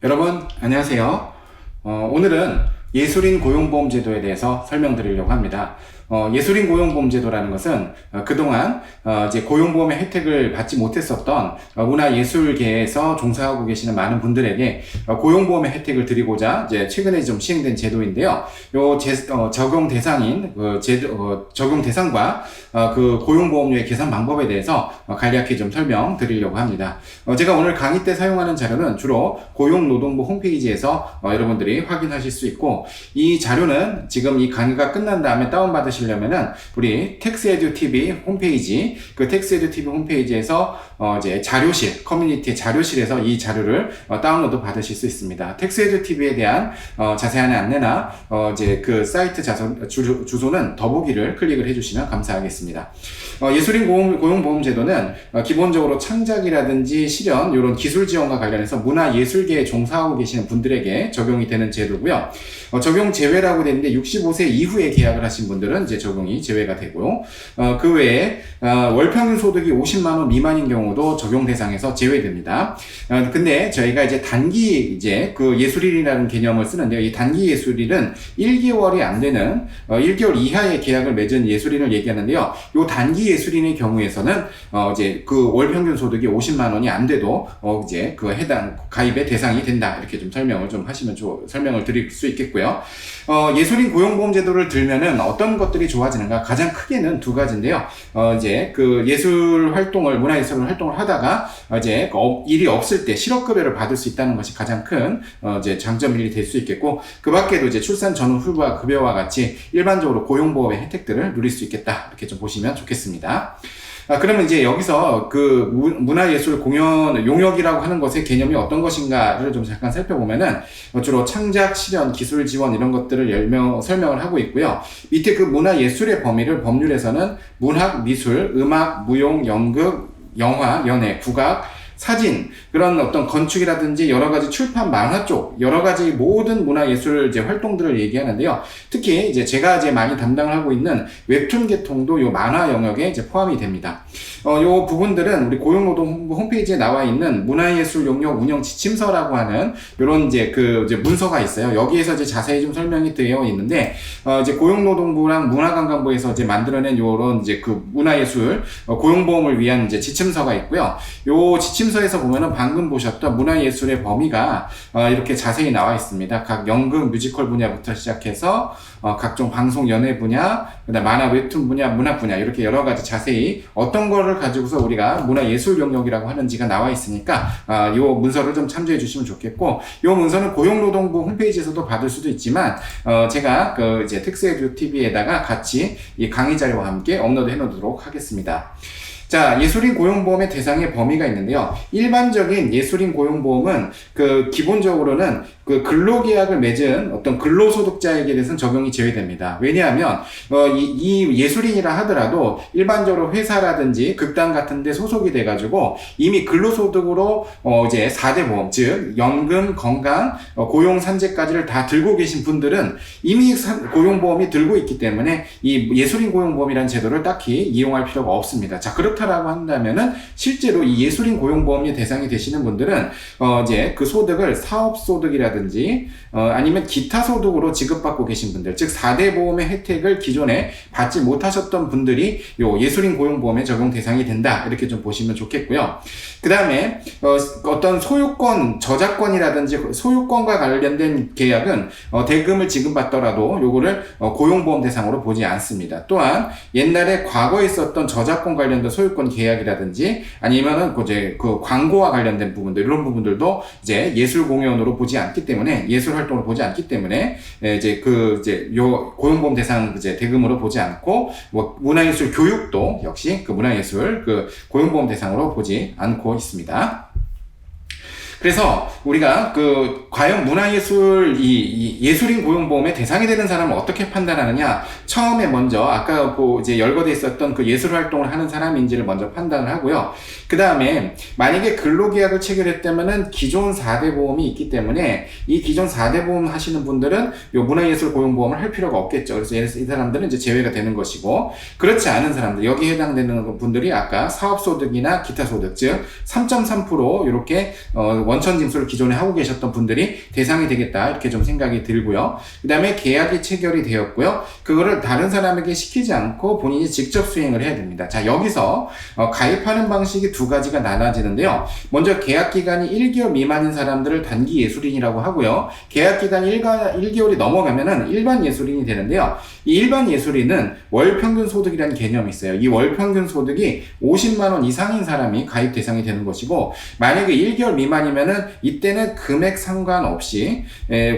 여러분 안녕하세요. 오늘은 예술인 고용보험제도에 대해서 설명드리려고 합니다. 예술인 고용보험제도라는 것은 그동안 이제 고용보험의 혜택을 받지 못했었던 문화예술계에서 종사하고 계시는 많은 분들에게 고용보험의 혜택을 드리고자 이제 최근에 좀 시행된 제도인데요. 적용 대상인 적용 대상과 그 고용보험료의 계산 방법에 대해서 간략히 좀 설명드리려고 합니다. 제가 오늘 강의 때 사용하는 자료는 주로 고용노동부 홈페이지에서 여러분들이 확인하실 수 있고, 이 자료는 지금 이 강의가 끝난 다음에 다운받으시려면은 우리 텍스에듀TV 홈페이지, 그 텍스에듀TV 홈페이지에서 이제 자료실, 커뮤니티 자료실에서 이 자료를 다운로드 받으실 수 있습니다. 텍스에듀TV에 대한 자세한 안내나 이제 그 사이트 주소는 더보기를 클릭을 해주시면 감사하겠습니다. 예술인 고용보험제도는 기본적으로 창작이라든지 실현, 이런 기술 지원과 관련해서 문화예술계에 종사하고 계시는 분들에게 적용이 되는 제도고요. 적용 제외라고 되는데 65세 이후에 계약을 하신 분들은 이제 적용이 제외가 되고요. 그 외에 월평균 소득이 50만 원 미만인 경우도 적용 대상에서 제외됩니다. 근데 저희가 이제 단기 이제 그 예술인이라는 개념을 쓰는데요. 이 단기 예술인은 1개월이 안 되는 1개월 이하의 계약을 맺은 예술인을 얘기하는데요. 요 단기 예술인의 경우에서는 이제 그 월평균 소득이 50만 원이 안 돼도 이제 그 해당 가입의 대상이 된다. 이렇게 좀 설명을 좀 하시면 설명을 드릴 수 있겠고요. 예술인 고용보험제도를 들면은 어떤 것들이 좋아지는가? 가장 크게는 두 가지인데요. 이제 그 문화예술 활동을 하다가 이제 일이 없을 때 실업급여를 받을 수 있다는 것이 가장 큰 이제 장점이 될 수 있겠고, 그 밖에도 이제 출산 전후 후과 급여와 같이 일반적으로 고용보험의 혜택들을 누릴 수 있겠다. 이렇게 좀 보시면 좋겠습니다. 그러면 이제 여기서 그 문화예술 공연 용역이라고 하는 것의 개념이 어떤 것인가를 좀 잠깐 살펴보면은 주로 창작, 실현, 기술 지원 이런 것들을 설명을 하고 있고요. 밑에 그 문화예술의 범위를 법률에서는 문학, 미술, 음악, 무용, 연극, 영화, 연예, 국악, 사진, 그런 어떤 건축이라든지 여러 가지 출판, 만화 쪽, 여러 가지 모든 문화예술 이제 활동들을 얘기하는데요. 특히 이제 제가 이제 많이 담당을 하고 있는 웹툰 계통도 요 만화 영역에 이제 포함이 됩니다. 요 부분들은 우리 고용노동부 홈페이지에 나와 있는 문화예술 용역 운영 지침서라고 하는 요런 이제 이제 문서가 있어요. 여기에서 이제 자세히 좀 설명이 되어 있는데, 이제 고용노동부랑 문화관광부에서 이제 만들어낸 요런 이제 그 문화예술 고용보험을 위한 이제 지침서가 있고요. 요 지침서에서 보면은 방금 보셨던 문화예술의 범위가 이렇게 자세히 나와 있습니다. 각 연극, 뮤지컬 분야부터 시작해서 각종 방송, 연예 분야, 그다음 만화, 웹툰 분야, 문학 분야, 이렇게 여러 가지 자세히 어떤 거를 가지고서 우리가 문화예술 영역이라고 하는지가 나와 있으니까 요 문서를 좀 참조해 주시면 좋겠고, 요 문서는 고용노동부 홈페이지에서도 받을 수도 있지만 제가 이제 텍스에듀TV에다가 같이 이 강의 자료와 함께 업로드 해 놓도록 하겠습니다. 자, 예술인 고용보험의 대상의 범위가 있는데요. 일반적인 예술인 고용보험은 기본적으로는 근로계약을 맺은 어떤 근로소득자에게 대해서는 적용이 제외됩니다. 왜냐하면 이 예술인이라 하더라도 일반적으로 회사라든지 극단 같은 데 소속이 돼가지고 이미 근로소득으로 이제 4대 보험, 즉 연금, 건강, 고용산재까지를 다 들고 계신 분들은 이미 고용보험이 들고 있기 때문에 이 예술인 고용보험이라는 제도를 딱히 이용할 필요가 없습니다. 자, 그렇다라고 한다면은 실제로 이 예술인 고용보험의 대상이 되시는 분들은 이제 그 소득을 사업소득이라든지 아니면 기타 소득으로 지급받고 계신 분들, 즉 4대 보험의 혜택을 기존에 받지 못하셨던 분들이 요 예술인 고용보험의 적용 대상이 된다. 이렇게 좀 보시면 좋겠고요. 그 다음에 어떤 소유권, 저작권이라든지 소유권과 관련된 계약은 대금을 지급받더라도 요거를 고용보험 대상으로 보지 않습니다. 또한 옛날에 과거에 있었던 저작권 관련된 소유권 계약이라든지 아니면은 이제 그 광고와 관련된 부분들, 이런 부분들도 이제 예술 공연으로 보지 않기 때문에, 예술 활동을 보지 않기 때문에 이제 요 고용보험 대상 이제 대금으로 보지 않고, 문화예술 교육도 역시 문화예술 고용보험 대상으로 보지 않고 있습니다. 그래서 우리가 과연 문화예술 예술인 고용보험의 대상이 되는 사람을 어떻게 판단하느냐? 처음에 먼저 아까 이제 열거돼 있었던 예술 활동을 하는 사람인지를 먼저 판단을 하고요. 그 다음에 만약에 근로계약을 체결했다면은 기존 4대 보험이 있기 때문에 이 기존 4대 보험 하시는 분들은 요 문화예술 고용보험을 할 필요가 없겠죠. 그래서 이 사람들은 이제 제외가 되는 것이고, 그렇지 않은 사람들, 여기에 해당되는 분들이 아까 사업소득이나 기타소득, 즉 3.3% 이렇게 원천 징수를 기존에 하고 계셨던 분들이 대상이 되겠다 이렇게 좀 생각이 들고요. 그 다음에 계약이 체결이 되었고요. 그거를 다른 사람에게 시키지 않고 본인이 직접 수행을 해야 됩니다. 자, 여기서 가입하는 방식이 두 가지가 나눠지는데요. 먼저 계약 기간이 1개월 미만인 사람들을 단기 예술인이라고 하고요. 계약 기간이 1개월이 넘어가면은 일반 예술인이 되는데요. 이 일반 예술인은 월 평균 소득이라는 개념이 있어요. 이 월 평균 소득이 50만 원 이상인 사람이 가입 대상이 되는 것이고, 만약에 1개월 미만이면은 이때는 금액 상관없이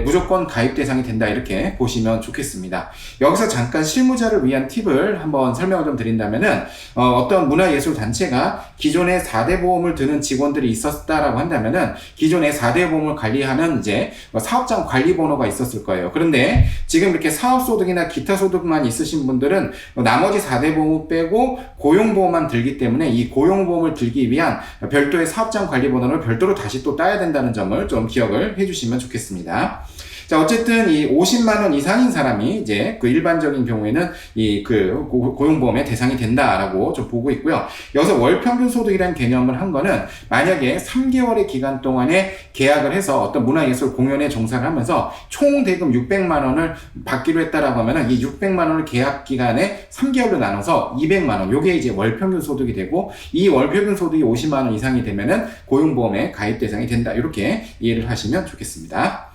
무조건 가입 대상이 된다 이렇게 보시면 좋겠습니다. 여기서 잠깐 실무자를 위한 팁을 한번 설명을 좀 드린다면은 어떤 문화예술 단체가 기존에 4대 보험을 드는 직원들이 있었다라고 한다면은 기존에 4대 보험을 관리하는 이제 사업장 관리 번호가 있었을 거예요. 그런데 지금 이렇게 사업소득이나 기타 소득만 있으신 분들은 나머지 4대 보험을 빼고 고용보험만 들기 때문에 이 고용보험을 들기 위한 별도의 사업장 관리 번호를 별도로 다시 또 따야 된다는 점을 좀 기억을 해주시면 좋겠습니다. 자, 어쨌든 이 50만 원 이상인 사람이 이제 그 일반적인 경우에는 이 그 고용보험의 대상이 된다라고 좀 보고 있고요. 여기서 월 평균 소득이라는 개념을 한 거는 만약에 3개월의 기간 동안에 계약을 해서 어떤 문화예술 공연에 종사를 하면서 총 대금 600만 원을 받기로 했다라고 하면은 이 600만 원을 계약 기간에 3개월로 나눠서 200만 원, 요게 이제 월 평균 소득이 되고, 이 월 평균 소득이 50만 원 이상이 되면은 고용보험의 가입 대상이 된다. 이렇게 이해를 하시면 좋겠습니다.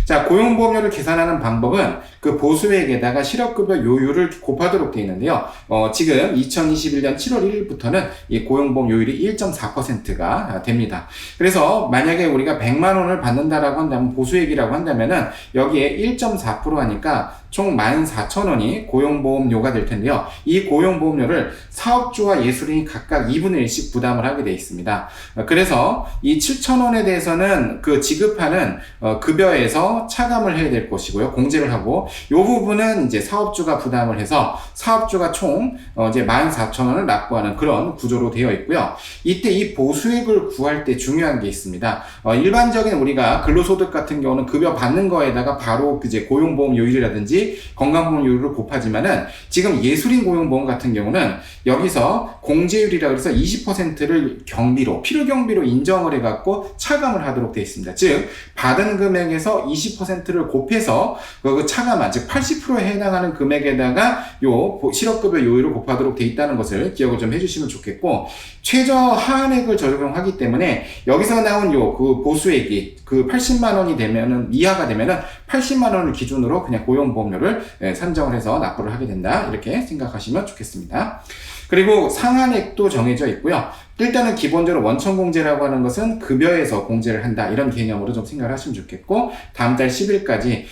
자, 고용보험료를 계산하는 방법은 그 보수액에다가 실업급여 요율을 곱하도록 되어 있는데요. 지금 2021년 7월 1일부터는 이 고용보험 요율이 1.4%가 됩니다. 그래서 만약에 우리가 100만 원을 받는다라고 한다면, 보수액이라고 한다면은 여기에 1.4% 하니까 총 14,000원이 고용보험료가 될 텐데요. 이 고용보험료를 사업주와 예술인이 각각 2분의 1씩 부담을 하게 되어 있습니다. 그래서 이 7,000원에 대해서는 그 지급하는 급여에서 차감을 해야 될 것이고요. 공제를 하고, 이 부분은 이제 사업주가 부담을 해서 사업주가 총 이제 14,000원을 납부하는 그런 구조로 되어 있고요. 이때 이 보수액을 구할 때 중요한 게 있습니다. 일반적인 우리가 근로소득 같은 경우는 급여 받는 거에다가 바로 이제 고용보험 요율이라든지 건강보험 요율을 곱하지만은 지금 예술인 고용보험 같은 경우는 여기서 공제율이라고 해서 20%를 경비로, 필요경비로 인정을 해갖고 차감을 하도록 되어 있습니다. 즉, 받은 금액에서 20%를 곱해서 그 차감한, 즉 80%에 해당하는 금액에다가 요 실업급여 요율을 곱하도록 되어 있다는 것을 기억을 좀 해주시면 좋겠고, 최저 하한액을 적용하기 때문에 여기서 나온 요 그 보수액이 그 80만 원이 되면은, 이하가 되면은 80만 원을 기준으로 그냥 고용보험료를 산정을 해서 납부를 하게 된다. 이렇게 생각하시면 좋겠습니다. 그리고 상한액도 정해져 있고요. 일단은 기본적으로 원천공제라고 하는 것은 급여에서 공제를 한다, 이런 개념으로 좀 생각을 하시면 좋겠고, 다음 달 10일까지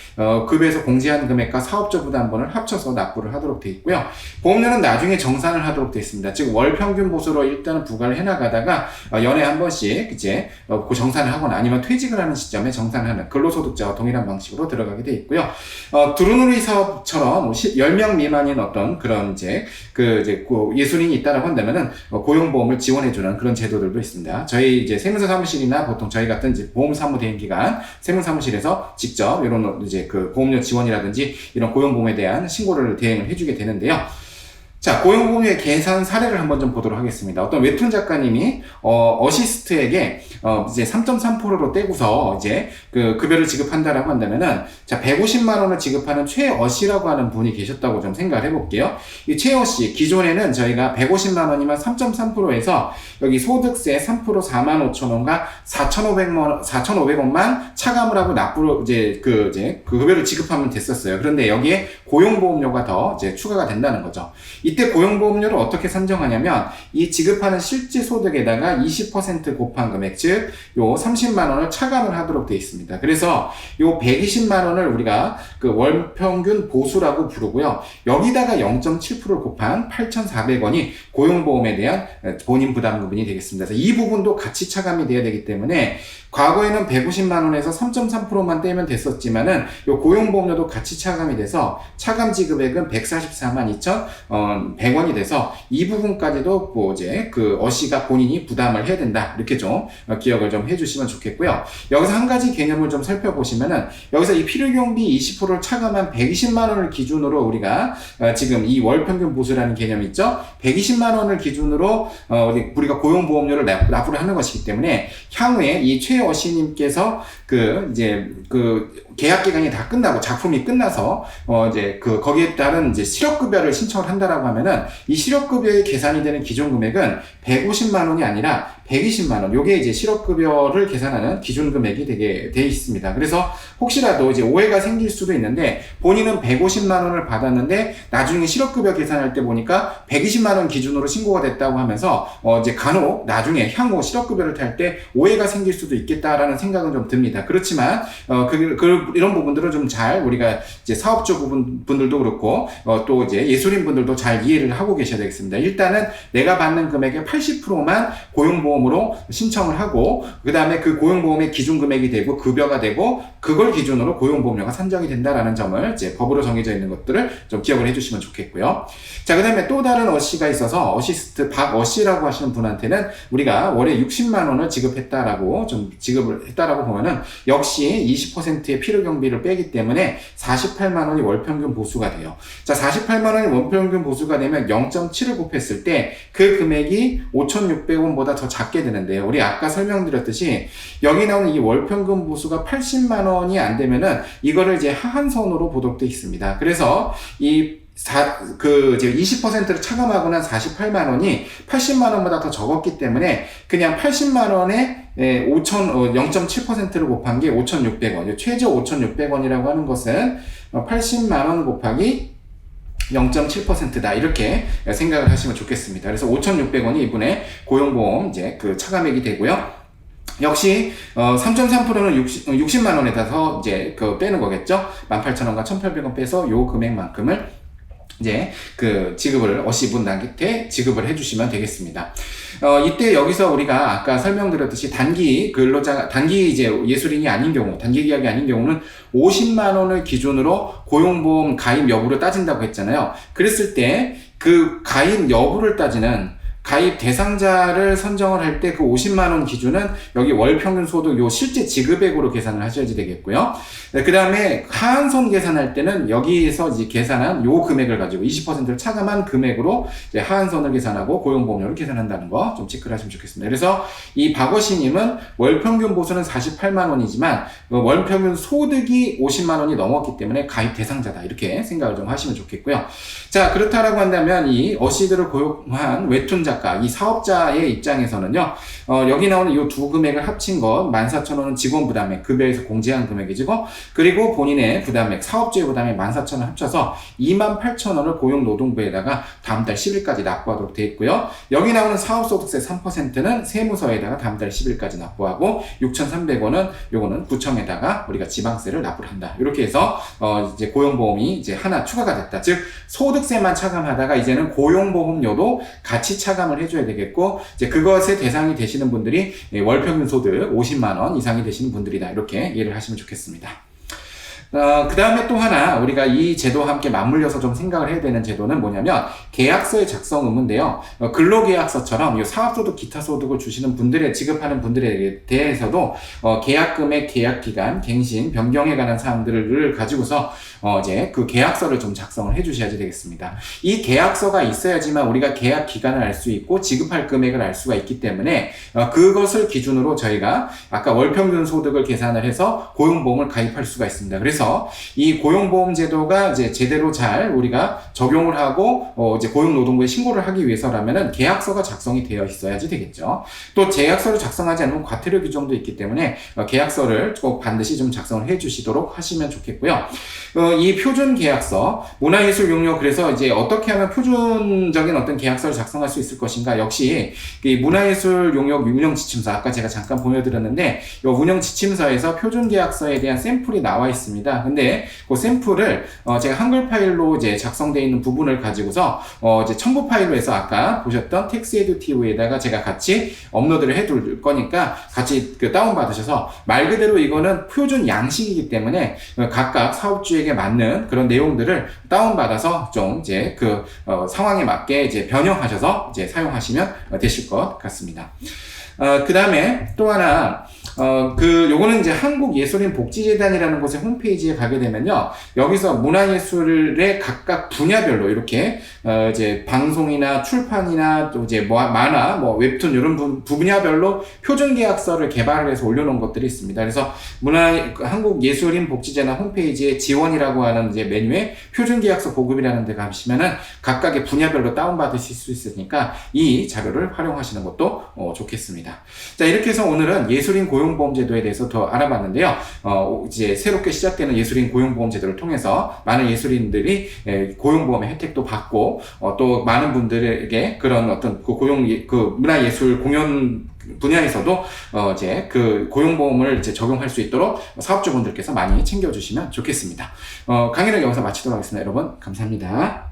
급여에서 공제한 금액과 사업자 부담분을 합쳐서 납부를 하도록 되어 있고요. 보험료는 나중에 정산을 하도록 되어 있습니다. 즉 월 평균 보수로 일단은 부과를 해나가다가 연에 한 번씩 이제 그 정산을 하거나 아니면 퇴직을 하는 시점에 정산을 하는 근로소득자와 동일한 방식으로 들어가게 되어 있고요. 두루누리 사업처럼 10명 미만인 어떤 그런 이제 그 예술인이 있다라고 한다면은 고용보험을 지원해 주는 그런 제도들도 있습니다. 저희 이제 세무사 사무실이나 보통 저희 같은 이제 보험사무대행기관 세무사무실에서 직접 이런 이제 그 보험료 지원이라든지 이런 고용보험에 대한 신고를 대행을 해주게 되는데요. 자, 고용보험료의 계산 사례를 한번 좀 보도록 하겠습니다. 어떤 웹툰 작가님이 어시스트에게 이제 3.3%로 떼고서 이제 그 급여를 지급한다라고 한다면은, 자, 150만 원을 지급하는 최어씨라고 하는 분이 계셨다고 좀 생각을 해볼게요. 이 최어씨, 기존에는 저희가 150만 원이면 3.3%에서 여기 소득세 3% 45,000원과 4,500원만 차감을 하고 납부로 이제 그 급여를 지급하면 됐었어요. 그런데 여기에 고용보험료가 더 이제 추가가 된다는 거죠. 이때 고용보험료를 어떻게 산정하냐면, 이 지급하는 실질 소득에다가 20% 곱한 금액, 즉 요 30만 원을 차감을 하도록 되어 있습니다. 그래서 요 120만 원을 우리가 그 월 평균 보수라고 부르고요. 여기다가 0.7%를 곱한 8,400원이 고용보험에 대한 본인 부담금이 되겠습니다. 그래서 이 부분도 같이 차감이 돼야 되기 때문에, 과거에는 150만 원에서 3.3%만 떼면 됐었지만은 요 고용보험료도 같이 차감이 돼서 차감 지급액은 144만 100원이 돼서 이 부분까지도 뭐 이제 그 어시가 본인이 부담을 해야 된다. 이렇게 좀 기억을 좀 해주시면 좋겠고요. 여기서 한 가지 개념을 좀 살펴보시면은 여기서 이 필요경비 20%를 차감한 120만 원을 기준으로 우리가 지금 이 월평균 보수라는 개념이 있죠. 120만 원을 기준으로 우리가 고용보험료를 납부를 하는 것이기 때문에 향후에 이 최어시님께서 이제 계약 기간이 다 끝나고 작품이 끝나서 이제 거기에 따른 이제 실업급여를 신청을 한다라고 하면은 이 실업급여의 계산이 되는 기준 금액은 150만 원이 아니라 120만 원. 요게 이제 실업급여를 계산하는 기준 금액이 되게 돼 있습니다. 그래서 혹시라도 이제 오해가 생길 수도 있는데 본인은 150만 원을 받았는데 나중에 실업급여 계산할 때 보니까 120만 원 기준으로 신고가 됐다고 하면서 이제 간혹 나중에 향후 실업급여를 탈 때 오해가 생길 수도 있겠다라는 생각은 좀 듭니다. 그렇지만 이런 부분들을 좀 잘 우리가 이제 사업주 분들도 그렇고 또 이제 예술인 분들도 잘 이해를 하고 계셔야 되겠습니다. 일단은 내가 받는 금액의 80%만 고용보험으로 신청을 하고 그 다음에 그 고용보험의 기준 금액이 되고 급여가 되고 그걸 기준으로 고용보험료가 산정이 된다라는 점을 이제 법으로 정해져 있는 것들을 좀 기억을 해주시면 좋겠고요. 자, 그 다음에 또 다른 어시가 있어서 어시스트 박어시라고 하시는 분한테는 우리가 월에 60만 원을 지급을 했다라고 보면은 역시 20%의 필요경비를 빼기 때문에 48만 원이 월평균 보수가 돼요. 자, 48만 원이 월평균 보수가 되면 0.7을 곱했을 때 그 금액이 5,600원보다 더 작게 되는데요. 우리 아까 설명드렸듯이 여기 나오는 이 월평균 보수가 80만 원이 안 되면은 이거를 이제 하한선으로 보도돼 있습니다. 그래서 이제 20%를 차감하고 난 48만 원이 80만 원보다 더 적었기 때문에 그냥 80만 원에 0.7%를 곱한 게 5,600원. 최저 5,600원이라고 하는 것은 80만 원 곱하기 0.7%다. 이렇게 생각을 하시면 좋겠습니다. 그래서 5,600원이 이분의 고용보험 이제 차감액이 되고요. 역시 3.3%는 60만 원에다 더 이제 빼는 거겠죠. 18,000원과 1,800원 빼서 요 금액만큼을 이제 지급을 어시분한테 지급을 해주시면 되겠습니다. 이때 여기서 우리가 아까 설명드렸듯이 단기 이제 예술인이 아닌 경우, 단기 계약이 아닌 경우는 50만 원을 기준으로 고용보험 가입 여부를 따진다고 했잖아요. 그랬을 때 그 가입 여부를 따지는 가입 대상자를 선정을 할 때 그 50만 원 기준은 여기 월평균 소득 요 실제 지급액으로 계산을 하셔야지 되겠고요. 그 다음에 하한선 계산할 때는 여기에서 이제 계산한 요 금액을 가지고 20%를 차감한 금액으로 이제 하한선을 계산하고 고용보험료를 계산한다는 거 좀 체크를 하시면 좋겠습니다. 그래서 이 박어시님은 월평균 보수는 48만 원이지만 월평균 소득이 50만 원이 넘었기 때문에 가입 대상자다. 이렇게 생각을 좀 하시면 좋겠고요. 자, 그렇다라고 한다면 이 어시들을 고용한 웹툰 작가, 이 사업자의 입장에서는요, 여기 나오는 이 두 금액을 합친 것, 14,000원은 직원 부담액, 급여에서 공제한 금액이지고, 그리고 본인의 부담액, 사업주의 부담액 14,000원 합쳐서 28,000원을 고용노동부에다가 다음 달 10일까지 납부하도록 되어 있고요. 여기 나오는 사업소득세 3%는 세무서에다가 다음 달 10일까지 납부하고, 6,300원은 요거는 구청에다가 우리가 지방세를 납부를 한다. 이렇게 해서, 이제 고용보험이 이제 하나 추가가 됐다. 즉, 소득세만 차감하다가 이제는 고용보험료도 같이 차감을 해줘야 되겠고, 이제 그것의 대상이 되시는 분들이 월평균 소득 50만 원 이상이 되시는 분들이다. 이렇게 이해를 하시면 좋겠습니다. 그 다음에 또 하나 우리가 이 제도와 함께 맞물려서 좀 생각을 해야 되는 제도는 뭐냐면 계약서의 작성 의무인데요. 근로계약서처럼 이 사업소득, 기타소득을 주시는 분들의 지급하는 분들에 대해서도 계약금액, 계약기간, 갱신, 변경에 관한 사항들을 가지고서 이제 그 계약서를 좀 작성을 해주셔야지 되겠습니다. 이 계약서가 있어야지만 우리가 계약 기간을 알 수 있고 지급할 금액을 알 수가 있기 때문에 그것을 기준으로 저희가 아까 월평균 소득을 계산을 해서 고용보험을 가입할 수가 있습니다. 그래서 이 고용보험 제도가 이제 제대로 잘 우리가 적용을 하고 이제 고용노동부에 신고를 하기 위해서라면은 계약서가 작성이 되어 있어야지 되겠죠. 또 계약서를 작성하지 않으면 과태료 규정도 있기 때문에 계약서를 꼭 반드시 좀 작성을 해주시도록 하시면 좋겠고요. 이 표준 계약서, 문화예술 용역, 그래서 이제 어떻게 하면 표준적인 어떤 계약서를 작성할 수 있을 것인가, 역시 이 문화예술 용역 운영 지침서, 아까 제가 잠깐 보여드렸는데 이 운영 지침서에서 표준 계약서에 대한 샘플이 나와 있습니다. 있습니다. 근데 그 샘플을 제가 한글 파일로 이제 작성되어 있는 부분을 가지고서 이제 첨부 파일로 해서 아까 보셨던 텍스에듀TV에다가 제가 같이 업로드를 해둘 거니까 같이 그 다운 받으셔서, 말 그대로 이거는 표준 양식이기 때문에 각각 사업주에게 맞는 그런 내용들을 다운 받아서 좀 이제 그 상황에 맞게 이제 변형하셔서 이제 사용하시면 되실 것 같습니다. 그 다음에 또 하나, 요거는 이제 한국예술인복지재단이라는 곳의 홈페이지에 가게 되면요. 여기서 문화예술의 각각 분야별로 이렇게, 이제 방송이나 출판이나 또 이제 만화, 웹툰 이런 분야별로 표준계약서를 개발을 해서 올려놓은 것들이 있습니다. 그래서 한국예술인복지재단 홈페이지에 지원이라고 하는 이제 메뉴에 표준계약서 보급이라는 데 가시면은 각각의 분야별로 다운받으실 수 있으니까 이 자료를 활용하시는 것도 좋겠습니다. 자, 이렇게 해서 오늘은 예술인 고용보험제도에 대해서 더 알아봤는데요. 이제 새롭게 시작되는 예술인 고용보험제도를 통해서 많은 예술인들이 고용보험의 혜택도 받고, 또 많은 분들에게 그런 어떤 문화예술 공연 분야에서도 이제 그 고용보험을 이제 적용할 수 있도록 사업주분들께서 많이 챙겨주시면 좋겠습니다. 강의는 여기서 마치도록 하겠습니다. 여러분, 감사합니다.